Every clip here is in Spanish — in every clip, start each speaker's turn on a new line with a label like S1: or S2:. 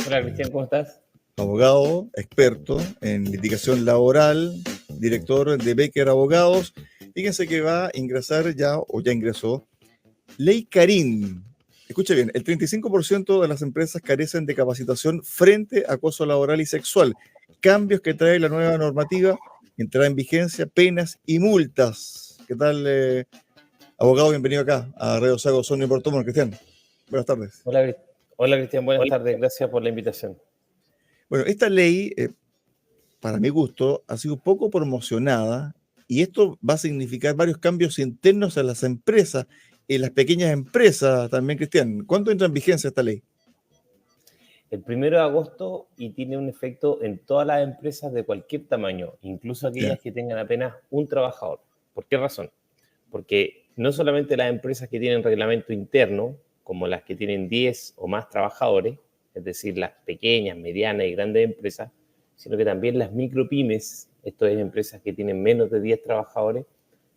S1: Hola Cristian, ¿cómo estás?
S2: Abogado, experto en litigación laboral, director de Becker Abogados. Fíjense que va a ingresar ya, o ya ingresó, Ley Carín. Escuche bien, el 35% de las empresas carecen de capacitación frente a acoso laboral y sexual. Cambios que trae la nueva normativa, entrada en vigencia, penas y multas. ¿Qué tal, abogado? Bienvenido acá a Radio Sago, Sonny Portomo, Cristian. Buenas tardes.
S1: Hola Cristian, buenas tardes, gracias por la invitación.
S2: Bueno, esta ley, para mi gusto, ha sido poco promocionada y esto va a significar varios cambios internos en las empresas, en las pequeñas empresas también, Cristian. ¿Cuándo entra en vigencia esta ley?
S1: El 1 de agosto y tiene un efecto en todas las empresas de cualquier tamaño, incluso aquellas que tengan apenas un trabajador. ¿Por qué razón? Porque no solamente las empresas que tienen reglamento interno, como las que tienen 10 o más trabajadores, es decir, las pequeñas, medianas y grandes empresas, sino que también las micropymes, esto es empresas que tienen menos de 10 trabajadores,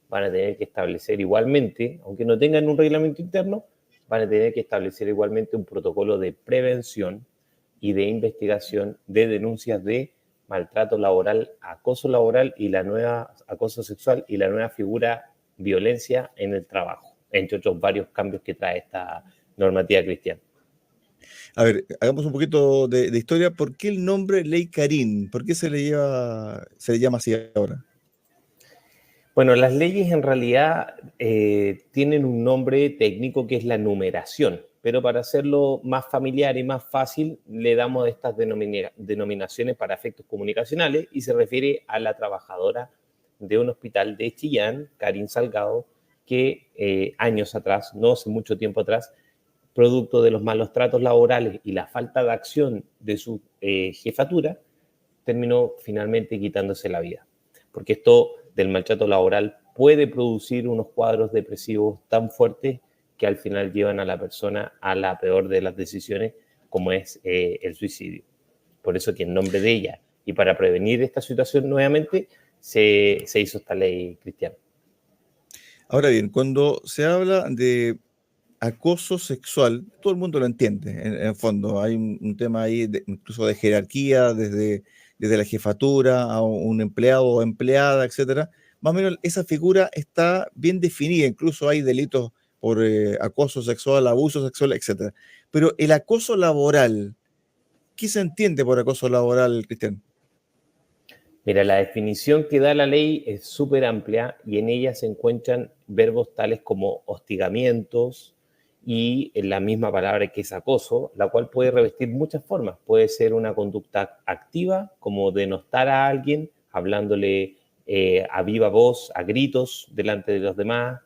S1: van a tener que establecer igualmente, aunque no tengan un reglamento interno, van a tener que establecer igualmente un protocolo de prevención y de investigación de denuncias de maltrato laboral, acoso laboral y la nueva acoso sexual y la nueva figura violencia en el trabajo, entre otros varios cambios que trae esta normativa, Cristian.
S2: A ver, hagamos un poquito de historia. ¿Por qué el nombre Ley Carín? ¿Por qué se le llama así ahora?
S1: Bueno, las leyes en realidad tienen un nombre técnico que es la numeración, pero para hacerlo más familiar y más fácil le damos estas denominaciones para efectos comunicacionales y se refiere a la trabajadora de un hospital de Chillán, Karin Salgado, que años atrás, no hace mucho tiempo atrás, producto de los malos tratos laborales y la falta de acción de su jefatura, terminó finalmente quitándose la vida. Porque esto del maltrato laboral puede producir unos cuadros depresivos tan fuertes que al final llevan a la persona a la peor de las decisiones, como es el suicidio. Por eso que en nombre de ella y para prevenir esta situación nuevamente se hizo esta ley, Cristian.
S2: Ahora bien, cuando se habla de acoso sexual, todo el mundo lo entiende, en el fondo. Hay un tema ahí incluso de jerarquía, desde la jefatura a un empleado o empleada, etcétera. Más o menos esa figura está bien definida, incluso hay delitos por acoso sexual, abuso sexual, etcétera. Pero el acoso laboral, ¿qué se entiende por acoso laboral, Cristian?
S1: Mira, la definición que da la ley es súper amplia y en ella se encuentran verbos tales como hostigamientos y en la misma palabra que es acoso, la cual puede revestir muchas formas. Puede ser una conducta activa, como denostar a alguien, hablándole a viva voz, a gritos delante de los demás,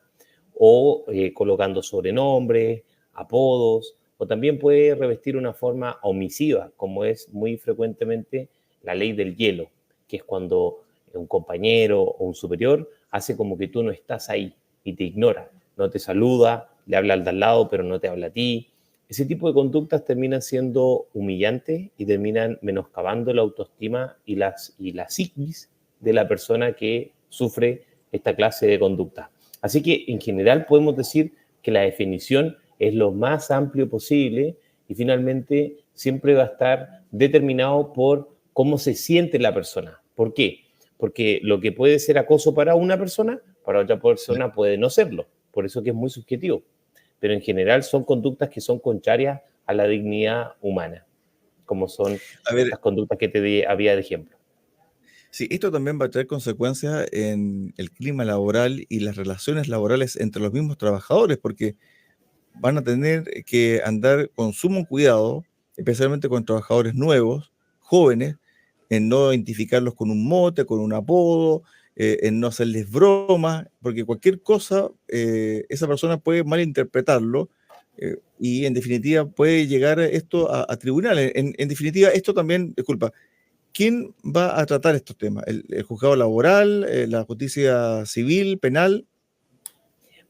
S1: o colocando sobrenombres, apodos, o también puede revestir una forma omisiva, como es muy frecuentemente la ley del hielo, que es cuando un compañero o un superior hace como que tú no estás ahí y te ignora, no te saluda, le habla al de al lado, pero no te habla a ti. Ese tipo de conductas terminan siendo humillantes y terminan menoscabando la autoestima y la psiquis de la persona que sufre esta clase de conducta. Así que en general podemos decir que la definición es lo más amplio posible y finalmente siempre va a estar determinado por cómo se siente la persona. ¿Por qué? Porque lo que puede ser acoso para una persona, para otra persona puede no serlo. Por eso que es muy subjetivo. Pero en general son conductas que son contrarias a la dignidad humana, como son
S2: A ver,
S1: estas conductas que te había de ejemplo.
S2: sí, esto también va a traer consecuencias en el clima laboral y las relaciones laborales entre los mismos trabajadores, porque van a tener que andar con sumo cuidado, especialmente con trabajadores nuevos, jóvenes, en no identificarlos con un mote, con un apodo, en no hacerles bromas, porque cualquier cosa, esa persona puede malinterpretarlo y en definitiva puede llegar esto a tribunales. En definitiva, esto también, disculpa, ¿quién va a tratar estos temas? ¿El juzgado laboral, la justicia civil, penal?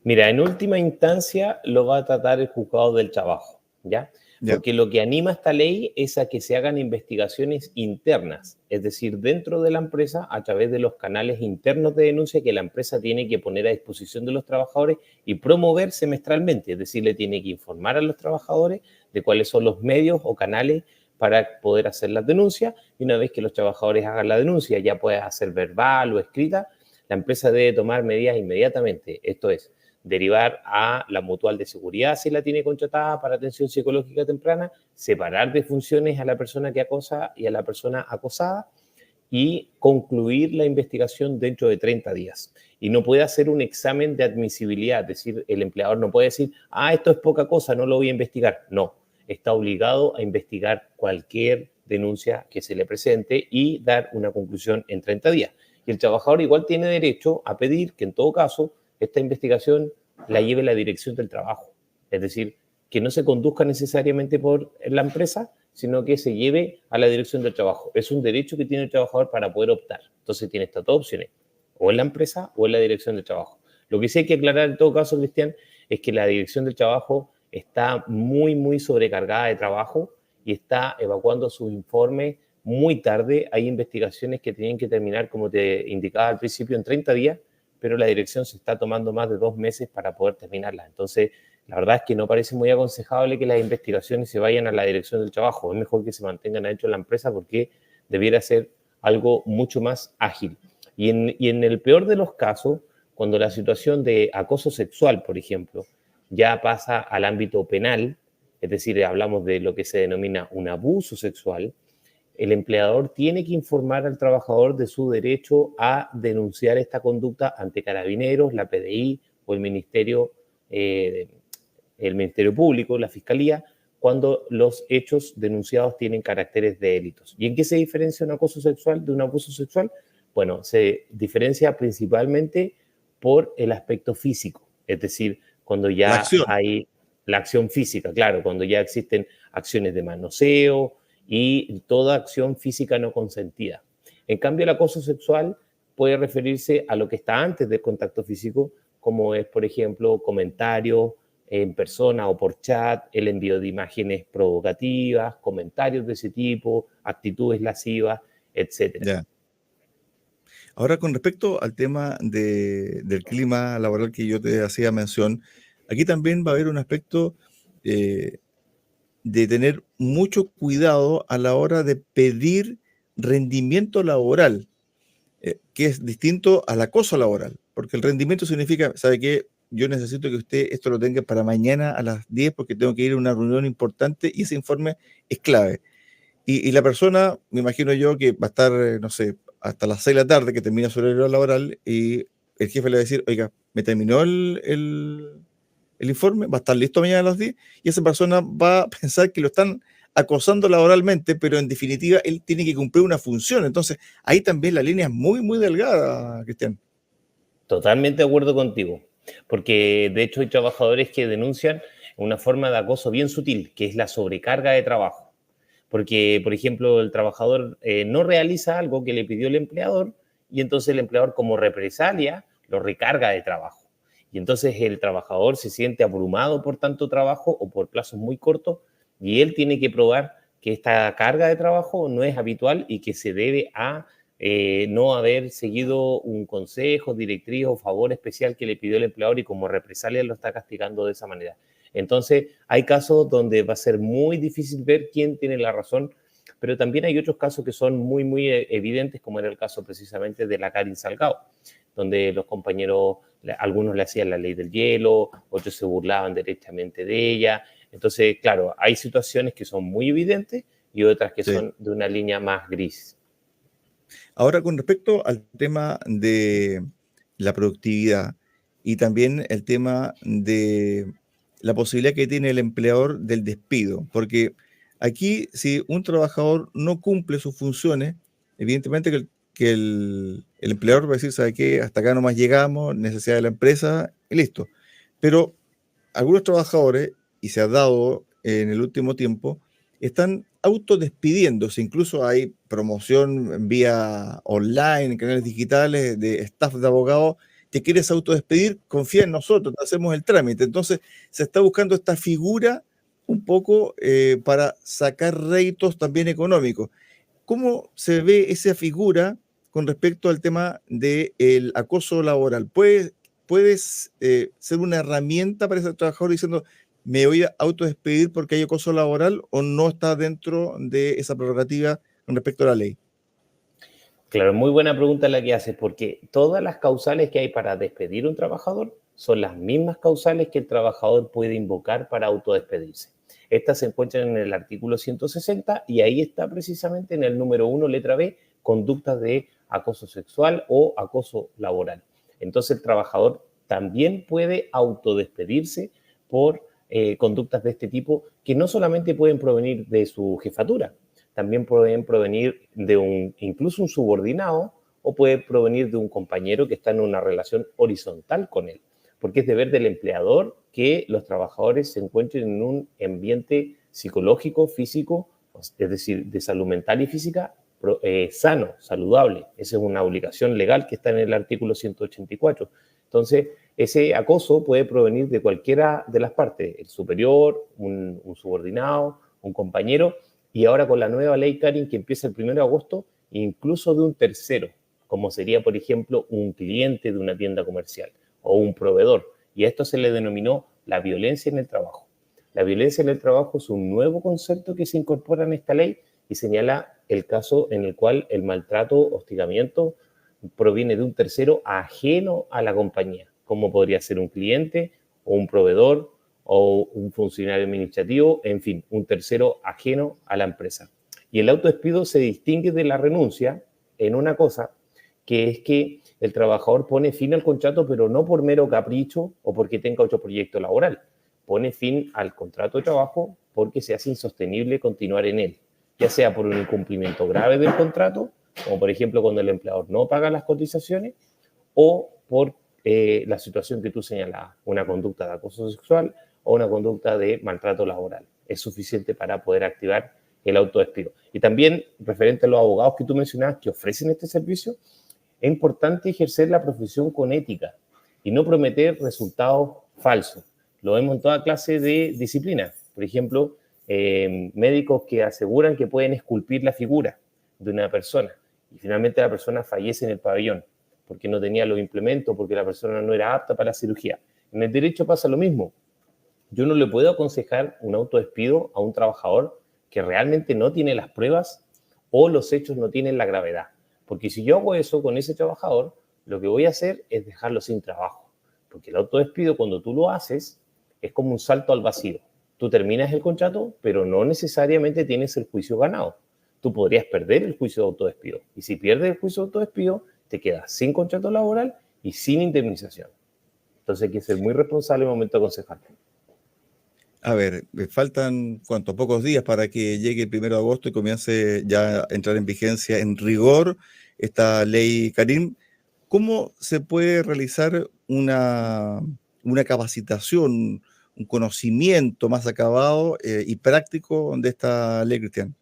S1: Mira, en última instancia lo va a tratar el juzgado del trabajo, ¿ya?
S2: Ya.
S1: Porque lo que anima esta ley es a que se hagan investigaciones internas, es decir, dentro de la empresa a través de los canales internos de denuncia que la empresa tiene que poner a disposición de los trabajadores y promover semestralmente, es decir, le tiene que informar a los trabajadores de cuáles son los medios o canales para poder hacer las denuncias, y una vez que los trabajadores hagan la denuncia, ya pueda ser verbal o escrita, la empresa debe tomar medidas inmediatamente, esto es, derivar a la mutual de seguridad si la tiene contratada para atención psicológica temprana, separar de funciones a la persona que acosa y a la persona acosada, y concluir la investigación dentro de 30 días. Y no puede hacer un examen de admisibilidad, es decir, el empleador no puede decir, esto es poca cosa, no lo voy a investigar. No, está obligado a investigar cualquier denuncia que se le presente y dar una conclusión en 30 días. Y el trabajador igual tiene derecho a pedir que en todo caso esta investigación la lleve la dirección del trabajo. Es decir, que no se conduzca necesariamente por la empresa, sino que se lleve a la dirección del trabajo. Es un derecho que tiene el trabajador para poder optar. Entonces tiene estas dos opciones, o en la empresa o en la dirección del trabajo. Lo que sí hay que aclarar en todo caso, Cristian, es que la dirección del trabajo está muy, muy sobrecargada de trabajo y está evacuando sus informes muy tarde. Hay investigaciones que tienen que terminar, como te indicaba al principio, en 30 días, pero la dirección se está tomando más de 2 meses para poder terminarlas. Entonces, la verdad es que no parece muy aconsejable que las investigaciones se vayan a la dirección del trabajo. Es mejor que se mantengan adentro de la empresa porque debiera ser algo mucho más ágil. Y en el peor de los casos, cuando la situación de acoso sexual, por ejemplo, ya pasa al ámbito penal, es decir, hablamos de lo que se denomina un abuso sexual, el empleador tiene que informar al trabajador de su derecho a denunciar esta conducta ante Carabineros, la PDI o el Ministerio Público, la Fiscalía, cuando los hechos denunciados tienen caracteres de delitos. ¿Y en qué se diferencia un acoso sexual de un abuso sexual? Bueno, se diferencia principalmente por el aspecto físico, es decir, cuando
S2: La
S1: ya
S2: acción.
S1: hay la acción física, claro, cuando ya existen acciones de manoseo y toda acción física no consentida. En cambio, el acoso sexual puede referirse a lo que está antes del contacto físico, como es, por ejemplo, comentarios en persona o por chat, el envío de imágenes provocativas, comentarios de ese tipo, actitudes lascivas, etcétera.
S2: Ya. Ahora, con respecto al tema del clima laboral que yo te hacía mención, aquí también va a haber un aspecto eh, de tener mucho cuidado a la hora de pedir rendimiento laboral, que es distinto al acoso laboral, porque el rendimiento significa, ¿sabe qué? Yo necesito que usted esto lo tenga para mañana a las 10 porque tengo que ir a una reunión importante y ese informe es clave. Y la persona, me imagino yo, que va a estar, no sé, hasta las 6 de la tarde que termina su horario laboral y el jefe le va a decir, oiga, me terminó el informe, va a estar listo mañana a las 10 y esa persona va a pensar que lo están acosando laboralmente, pero en definitiva él tiene que cumplir una función. Entonces, ahí también la línea es muy, muy delgada, Cristian.
S1: Totalmente de acuerdo contigo, porque de hecho hay trabajadores que denuncian una forma de acoso bien sutil, que es la sobrecarga de trabajo. Porque, por ejemplo, el trabajador no realiza algo que le pidió el empleador y entonces el empleador como represalia lo recarga de trabajo. Y entonces el trabajador se siente abrumado por tanto trabajo o por plazos muy cortos y él tiene que probar que esta carga de trabajo no es habitual y que se debe a no haber seguido un consejo, directriz o favor especial que le pidió el empleador y como represalia lo está castigando de esa manera. Entonces, hay casos donde va a ser muy difícil ver quién tiene la razón, pero también hay otros casos que son muy, muy evidentes, como era el caso precisamente de la Karin Salgado, donde los compañeros, algunos le hacían la ley del hielo, otros se burlaban directamente de ella. Entonces, claro, hay situaciones que son muy evidentes y otras que
S2: Sí.
S1: son de una línea más gris.
S2: Ahora, con respecto al tema de la productividad y también el tema de la posibilidad que tiene el empleador del despido, porque aquí si un trabajador no cumple sus funciones, evidentemente que el empleador va a decir, ¿sabe qué? Hasta acá nomás llegamos, necesidad de la empresa y listo. Pero algunos trabajadores, y se ha dado en el último tiempo, están autodespidiéndose. Incluso hay promoción vía online, en canales digitales de staff de abogados. Te quieres autodespedir, confía en nosotros, te hacemos el trámite. Entonces, se está buscando esta figura un poco para sacar réditos también económicos. ¿Cómo se ve esa figura con respecto al tema del acoso laboral? ¿Puedes ser una herramienta para ese trabajador diciendo, ¿me voy a autodespedir porque hay acoso laboral o no está dentro de esa prerrogativa con respecto a la ley?
S1: Claro, muy buena pregunta la que haces, porque todas las causales que hay para despedir a un trabajador son las mismas causales que el trabajador puede invocar para autodespedirse. Estas se encuentran en el artículo 160 y ahí está precisamente en el número 1, letra B, conductas de acoso sexual o acoso laboral. Entonces el trabajador también puede autodespedirse por conductas de este tipo que no solamente pueden provenir de su jefatura, también pueden provenir de incluso un subordinado o puede provenir de un compañero que está en una relación horizontal con él, porque es deber del empleador que los trabajadores se encuentren en un ambiente psicológico, físico, es decir, de salud mental y física, sano, saludable. Esa es una obligación legal que está en el artículo 184. Entonces, ese acoso puede provenir de cualquiera de las partes, el superior, un subordinado, un compañero, y ahora con la nueva ley, Karin, que empieza el 1 de agosto, incluso de un tercero, como sería, por ejemplo, un cliente de una tienda comercial o un proveedor. Y a esto se le denominó la violencia en el trabajo. La violencia en el trabajo es un nuevo concepto que se incorpora en esta ley y señala el caso en el cual el maltrato, hostigamiento, proviene de un tercero ajeno a la compañía, como podría ser un cliente o un proveedor o un funcionario administrativo, en fin, un tercero ajeno a la empresa. Y el autodespido se distingue de la renuncia en una cosa, que es que el trabajador pone fin al contrato, pero no por mero capricho o porque tenga otro proyecto laboral. Pone fin al contrato de trabajo porque se hace insostenible continuar en él, ya sea por un incumplimiento grave del contrato, como por ejemplo cuando el empleador no paga las cotizaciones, o por la situación que tú señalabas, una conducta de acoso sexual o una conducta de maltrato laboral. Es suficiente para poder activar el autodespido. Y también, referente a los abogados que tú mencionabas que ofrecen este servicio, es importante ejercer la profesión con ética y no prometer resultados falsos. Lo vemos en toda clase de disciplinas. Por ejemplo, médicos que aseguran que pueden esculpir la figura de una persona y finalmente la persona fallece en el pabellón porque no tenía los implementos, porque la persona no era apta para la cirugía. En el derecho pasa lo mismo. Yo no le puedo aconsejar un autodespido a un trabajador que realmente no tiene las pruebas o los hechos no tienen la gravedad. Porque si yo hago eso con ese trabajador, lo que voy a hacer es dejarlo sin trabajo. Porque el autodespido, cuando tú lo haces, es como un salto al vacío. Tú terminas el contrato, pero no necesariamente tienes el juicio ganado. Tú podrías perder el juicio de autodespido. Y si pierdes el juicio de autodespido, te quedas sin contrato laboral y sin indemnización. Entonces hay que ser muy responsable en el momento de aconsejarte.
S2: A ver, me faltan, ¿cuántos? Pocos días para que llegue el 1 de agosto y comience ya a entrar en vigencia en rigor esta ley, Karim. ¿Cómo se puede realizar una capacitación, un conocimiento más acabado y práctico de esta ley, Cristian?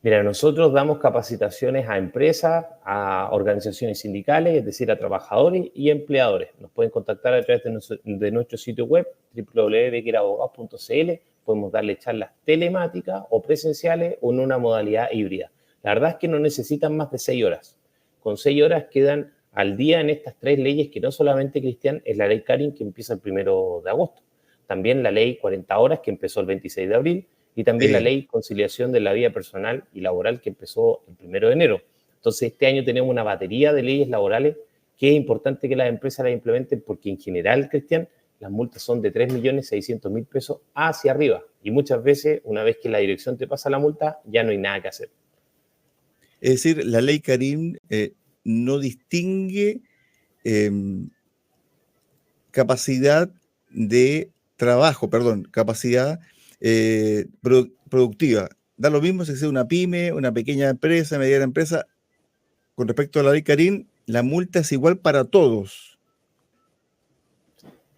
S1: Mira, nosotros damos capacitaciones a empresas, a organizaciones sindicales, es decir, a trabajadores y empleadores. Nos pueden contactar a través de nuestro sitio web, www.bequerabogados.cl. Podemos darle charlas telemáticas o presenciales o en una modalidad híbrida. La verdad es que no necesitan más de 6 horas. Con 6 horas quedan al día en estas 3 leyes que no solamente, Cristian, es la ley Karin que empieza el 1 de agosto. También la ley 40 horas que empezó el 26 de abril y también la ley conciliación de la vida personal y laboral que empezó el 1 de enero. Entonces, este año tenemos una batería de leyes laborales que es importante que las empresas las implementen porque en general, Cristian, las multas son de 3.600.000 pesos hacia arriba. Y muchas veces, una vez que la dirección te pasa la multa, ya no hay nada que hacer.
S2: Es decir, la ley Karim no distingue eh, capacidad de trabajo, perdón, capacidad productiva. Da lo mismo si es una pyme, una pequeña empresa, mediana empresa. Con respecto a la ley Karim, la multa es igual para todos.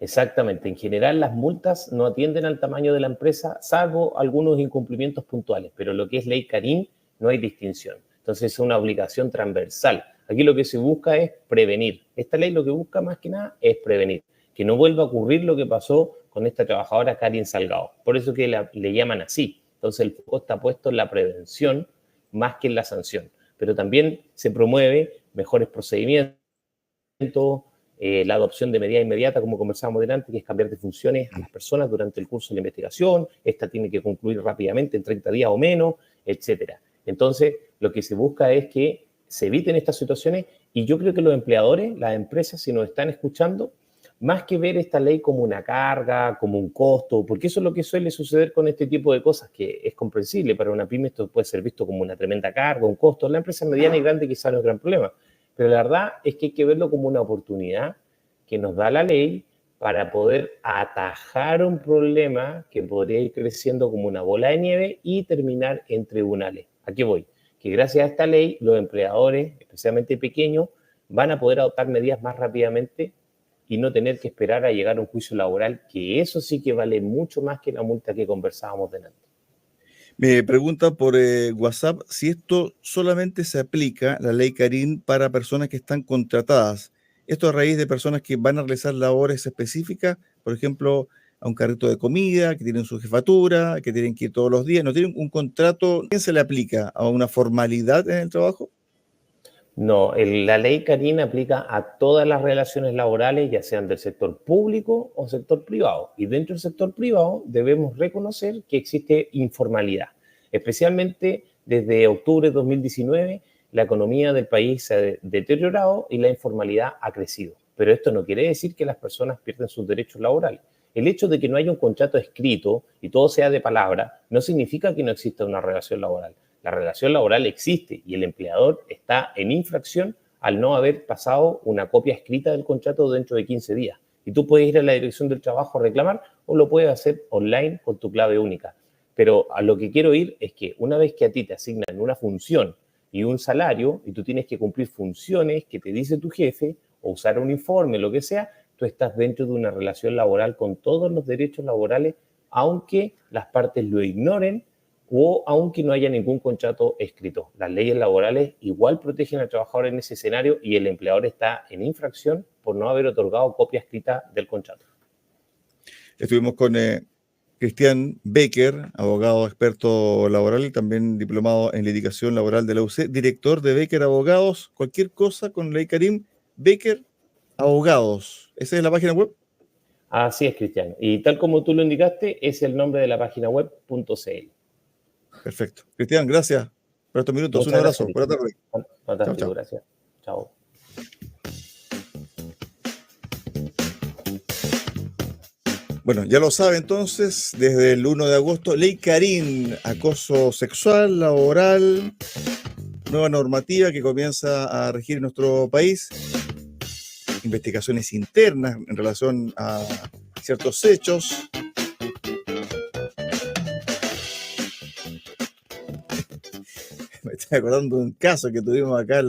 S1: Exactamente. En general, las multas no atienden al tamaño de la empresa, salvo algunos incumplimientos puntuales, pero lo que es ley Karim no hay distinción. Entonces, es una obligación transversal. Aquí lo que se busca es prevenir. Esta ley lo que busca más que nada es prevenir, que no vuelva a ocurrir lo que pasó con esta trabajadora Karin Salgado. Por eso que le llaman así. Entonces, el foco está puesto en la prevención más que en la sanción. Pero también se promueve mejores procedimientos, la adopción de medida inmediata, como conversábamos delante, que es cambiar de funciones a las personas durante el curso de la investigación. Esta tiene que concluir rápidamente, en 30 días o menos, etcétera. Entonces, lo que se busca es que se eviten estas situaciones y yo creo que los empleadores, las empresas, si nos están escuchando, más que ver esta ley como una carga, como un costo, porque eso es lo que suele suceder con este tipo de cosas, que es comprensible. Para una pyme esto puede ser visto como una tremenda carga, un costo. La empresa mediana y grande quizás no es gran problema, pero la verdad es que hay que verlo como una oportunidad que nos da la ley para poder atajar un problema que podría ir creciendo como una bola de nieve y terminar en tribunales. ¿A qué voy? Que gracias a esta ley, los empleadores, especialmente pequeños, van a poder adoptar medidas más rápidamente y no tener que esperar a llegar a un juicio laboral, que eso sí que vale mucho más que la multa que conversábamos delante.
S2: Me pregunta por WhatsApp si esto solamente se aplica, la ley Karim, para personas que están contratadas. Esto a raíz de personas que van a realizar labores específicas, por ejemplo, a un carrito de comida, que tienen su jefatura, que tienen que ir todos los días, no tienen un contrato. ¿Quién se le aplica? ¿A una formalidad en el trabajo?
S1: No, la ley Karim aplica a todas las relaciones laborales, ya sean del sector público o sector privado. Y dentro del sector privado debemos reconocer que existe informalidad. Especialmente desde octubre de 2019, la economía del país se ha deteriorado y la informalidad ha crecido. Pero esto no quiere decir que las personas pierden sus derechos laborales. El hecho de que no haya un contrato escrito y todo sea de palabra no significa que no exista una relación laboral. La relación laboral existe y el empleador está en infracción al no haber pasado una copia escrita del contrato dentro de 15 días. Y tú puedes ir a la dirección del trabajo a reclamar o lo puedes hacer online con tu clave única. Pero a lo que quiero ir es que una vez que a ti te asignan una función y un salario y tú tienes que cumplir funciones que te dice tu jefe o usar un informe, lo que sea, tú estás dentro de una relación laboral con todos los derechos laborales, aunque las partes lo ignoren o aunque no haya ningún contrato escrito. Las leyes laborales igual protegen al trabajador en ese escenario y el empleador está en infracción por no haber otorgado copia escrita del contrato.
S2: Estuvimos con Cristian Becker, abogado experto laboral y también diplomado en litigación laboral de la UC, director de Becker Abogados. Cualquier cosa con Ley Karim, Becker Abogados. ¿Esa es la página web?
S1: Así es, Cristian. Y tal como tú lo indicaste, es el nombre de la página web .cl.
S2: Perfecto. Cristian, gracias por estos minutos.
S1: Muchas
S2: Un abrazo.
S1: gracias.
S2: Buenas tardes.
S1: Fantástico,
S2: Chao, chao.
S1: gracias. Chao.
S2: Bueno, ya lo sabe entonces, desde el 1 de agosto, Ley Karim, acoso sexual, laboral, nueva normativa que comienza a regir nuestro país, investigaciones internas en relación a ciertos hechos. Me estoy acordando de un caso que tuvimos acá en